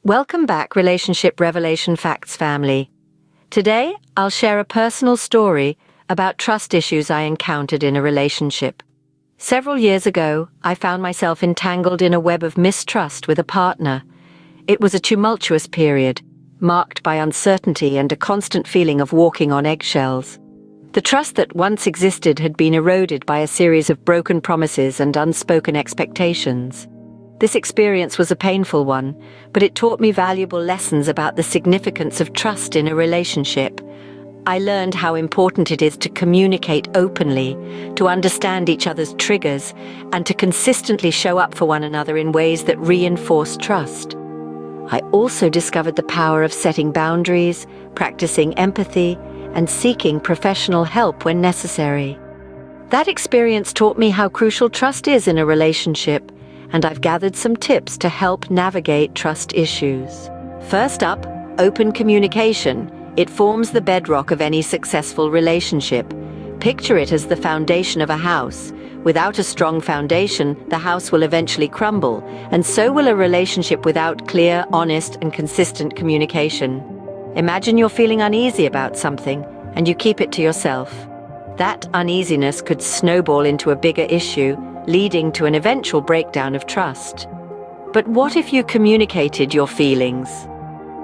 Welcome back, Relationship Revelation Facts family. Today, I'll share a personal story about trust issues I encountered in a relationship. Several years ago, I found myself entangled in a web of mistrust with a partner. It was a tumultuous period, marked by uncertainty and a constant feeling of walking on eggshells. The trust that once existed had been eroded by a series of broken promises and unspoken expectations. This experience was a painful one, but it taught me valuable lessons about the significance of trust in a relationship. I learned how important it is to communicate openly, to understand each other's triggers, and to consistently show up for one another in ways that reinforce trust. I also discovered the power of setting boundaries, practicing empathy, and seeking professional help when necessary. That experience taught me how crucial trust is in a relationship, and I've gathered some tips to help navigate trust issues. First up, open communication. It forms the bedrock of any successful relationship. Picture it as the foundation of a house. Without a strong foundation, the house will eventually crumble, and so will a relationship without clear, honest, and consistent communication. Imagine you're feeling uneasy about something, and you keep it to yourself. That uneasiness could snowball into a bigger issue, leading to an eventual breakdown of trust. But what if you communicated your feelings?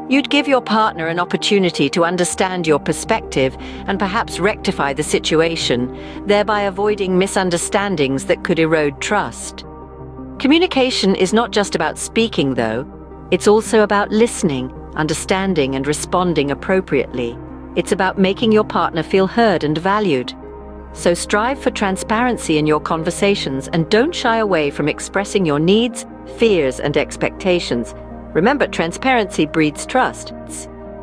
You'd give your partner an opportunity to understand your perspective and perhaps rectify the situation, thereby avoiding misunderstandings that could erode trust. Communication is not just about speaking, though. It's also about listening, understanding, and responding appropriately. It's about making your partner feel heard and valued. So strive for transparency in your conversations and don't shy away from expressing your needs, fears, and expectations. Remember, transparency breeds trust.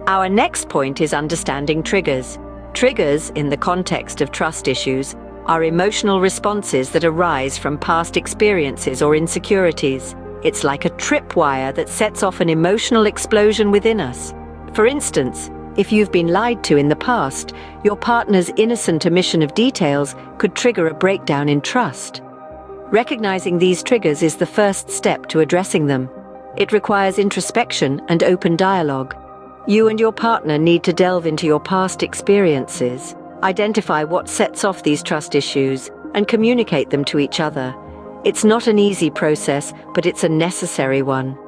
Our next point is understanding triggers. Triggers, in the context of trust issues, are emotional responses that arise from past experiences or insecurities. It's like a tripwire that sets off an emotional explosion within us. For instance, if you've been lied to in the past, your partner's innocent omission of details could trigger a breakdown in trust. Recognizing these triggers is the first step to addressing them. It requires introspection and open dialogue. You and your partner need to delve into your past experiences, identify what sets off these trust issues, and communicate them to each other. It's not an easy process, but it's a necessary one.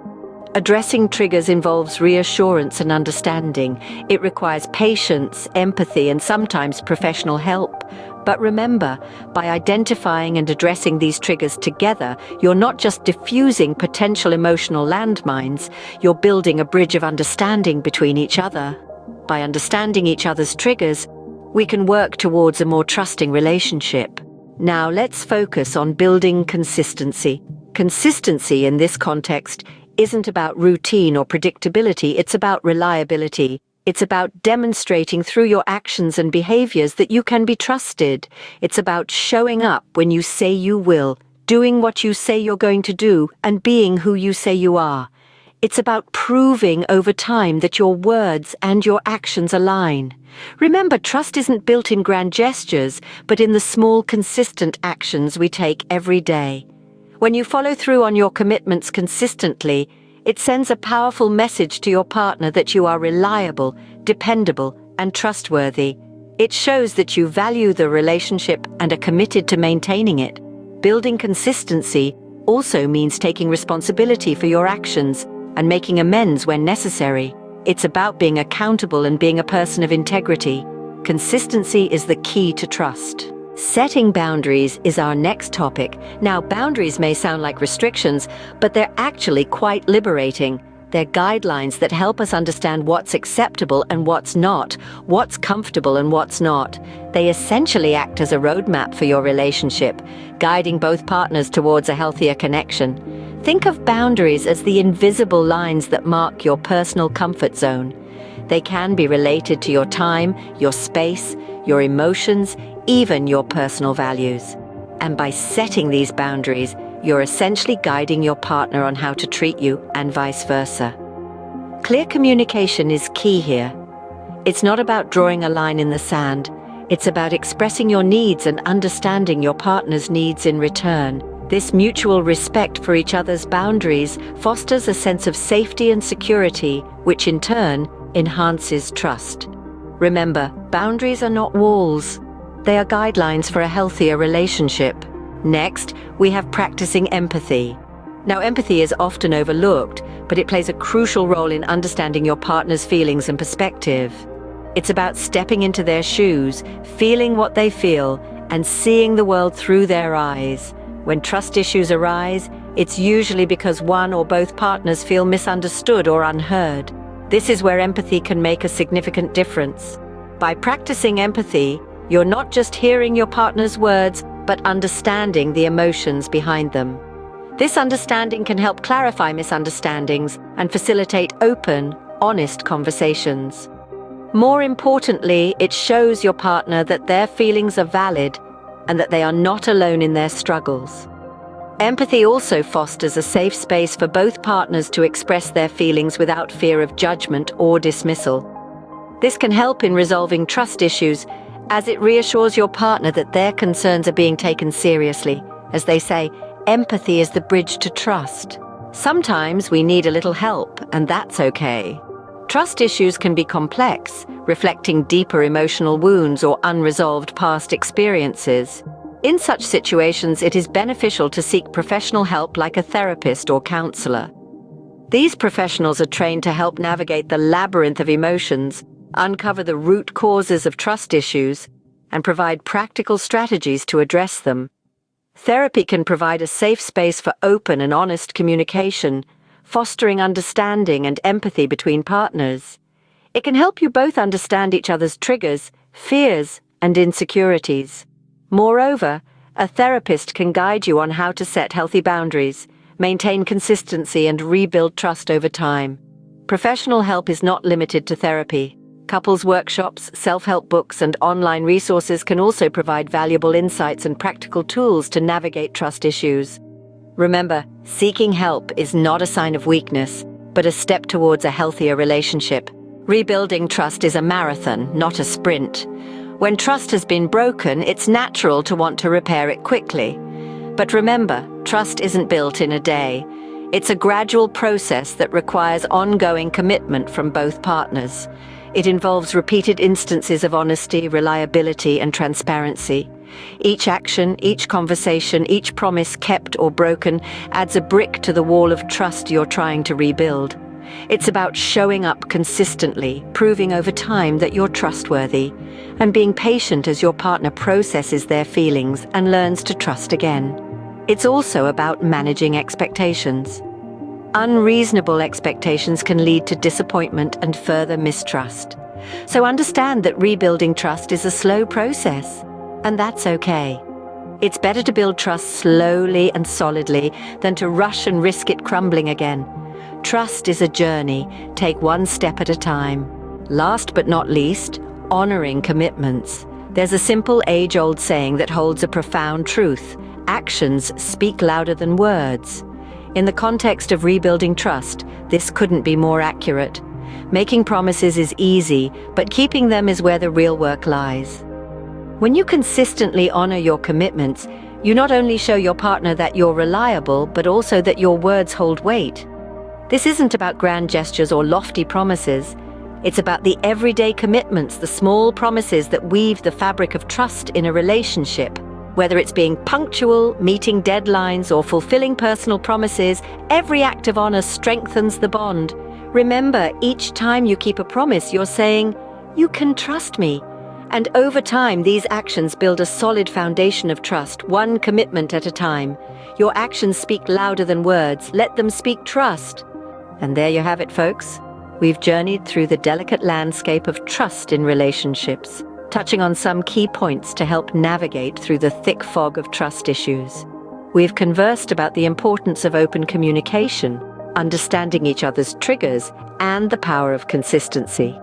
Addressing triggers involves reassurance and understanding. It requires patience, empathy, and sometimes professional help. But remember, by identifying and addressing these triggers together, you're not just diffusing potential emotional landmines, you're building a bridge of understanding between each other. By understanding each other's triggers, we can work towards a more trusting relationship. Now let's focus on building consistency. Consistency in this context isn't about routine or predictability, it's about reliability. It's about demonstrating through your actions and behaviors that you can be trusted. It's about showing up when you say you will, doing what you say you're going to do, and being who you say you are. It's about proving over time that your words and your actions align. Remember, trust isn't built in grand gestures, but in the small, consistent actions we take every day. When you follow through on your commitments consistently, it sends a powerful message to your partner that you are reliable, dependable, and trustworthy. It shows that you value the relationship and are committed to maintaining it. Building consistency also means taking responsibility for your actions and making amends when necessary. It's about being accountable and being a person of integrity. Consistency is the key to trust. Setting boundaries is our next topic. Now, boundaries may sound like restrictions, but they're actually quite liberating. They're guidelines that help us understand what's acceptable and what's not, what's comfortable and what's not. They essentially act as a roadmap for your relationship, guiding both partners towards a healthier connection. Think of boundaries as the invisible lines that mark your personal comfort zone. They can be related to your time, your space, your emotions, even your personal values. And by setting these boundaries, you're essentially guiding your partner on how to treat you and vice versa. Clear communication is key here. It's not about drawing a line in the sand. It's about expressing your needs and understanding your partner's needs in return. This mutual respect for each other's boundaries fosters a sense of safety and security, which in turn enhances trust. Remember, boundaries are not walls. They are guidelines for a healthier relationship. Next, we have practicing empathy. Now, empathy is often overlooked, but it plays a crucial role in understanding your partner's feelings and perspective. It's about stepping into their shoes, feeling what they feel, and seeing the world through their eyes. When trust issues arise, it's usually because one or both partners feel misunderstood or unheard. This is where empathy can make a significant difference. By practicing empathy, you're not just hearing your partner's words, but understanding the emotions behind them. This understanding can help clarify misunderstandings and facilitate open, honest conversations. More importantly, it shows your partner that their feelings are valid and that they are not alone in their struggles. Empathy also fosters a safe space for both partners to express their feelings without fear of judgment or dismissal. This can help in resolving trust issues, as it reassures your partner that their concerns are being taken seriously. As they say, empathy is the bridge to trust. Sometimes we need a little help, and that's okay. Trust issues can be complex, reflecting deeper emotional wounds or unresolved past experiences. In such situations, it is beneficial to seek professional help like a therapist or counselor. These professionals are trained to help navigate the labyrinth of emotions, uncover the root causes of trust issues, and provide practical strategies to address them. Therapy can provide a safe space for open and honest communication, fostering understanding and empathy between partners. It can help you both understand each other's triggers, fears, and insecurities. Moreover, a therapist can guide you on how to set healthy boundaries, maintain consistency, and rebuild trust over time. Professional help is not limited to therapy. Couples workshops, self-help books, and online resources can also provide valuable insights and practical tools to navigate trust issues. Remember, seeking help is not a sign of weakness, but a step towards a healthier relationship. Rebuilding trust is a marathon, not a sprint. When trust has been broken, it's natural to want to repair it quickly. But remember, trust isn't built in a day. It's a gradual process that requires ongoing commitment from both partners. It involves repeated instances of honesty, reliability, and transparency. Each action, each conversation, each promise kept or broken adds a brick to the wall of trust you're trying to rebuild. It's about showing up consistently, proving over time that you're trustworthy, and being patient as your partner processes their feelings and learns to trust again. It's also about managing expectations. Unreasonable expectations can lead to disappointment and further mistrust. So understand that rebuilding trust is a slow process, and that's okay. It's better to build trust slowly and solidly than to rush and risk it crumbling again. Trust is a journey. Take one step at a time. Last but not least, honoring commitments. There's a simple age-old saying that holds a profound truth. Actions speak louder than words. In the context of rebuilding trust, this couldn't be more accurate. Making promises is easy, but keeping them is where the real work lies. When you consistently honor your commitments, you not only show your partner that you're reliable, but also that your words hold weight. This isn't about grand gestures or lofty promises. It's about the everyday commitments, the small promises that weave the fabric of trust in a relationship. Whether it's being punctual, meeting deadlines, or fulfilling personal promises, every act of honor strengthens the bond. Remember, each time you keep a promise, you're saying, "You can trust me." And over time, these actions build a solid foundation of trust, one commitment at a time. Your actions speak louder than words. Let them speak trust. And there you have it, folks. We've journeyed through the delicate landscape of trust in relationships, touching on some key points to help navigate through the thick fog of trust issues. We've conversed about the importance of open communication, understanding each other's triggers, and the power of consistency.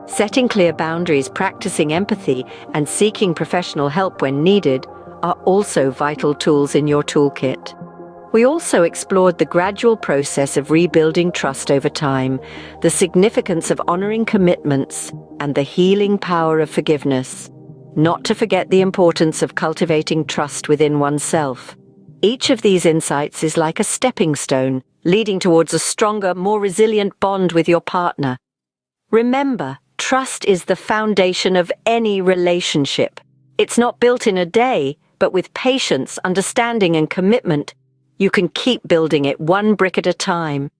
Setting clear boundaries, practicing empathy, and seeking professional help when needed are also vital tools in your toolkit. We also explored the gradual process of rebuilding trust over time, the significance of honoring commitments, and the healing power of forgiveness. Not to forget the importance of cultivating trust within oneself. Each of these insights is like a stepping stone, leading towards a stronger, more resilient bond with your partner. Remember, trust is the foundation of any relationship. It's not built in a day, but with patience, understanding, and commitment, you can keep building it one brick at a time.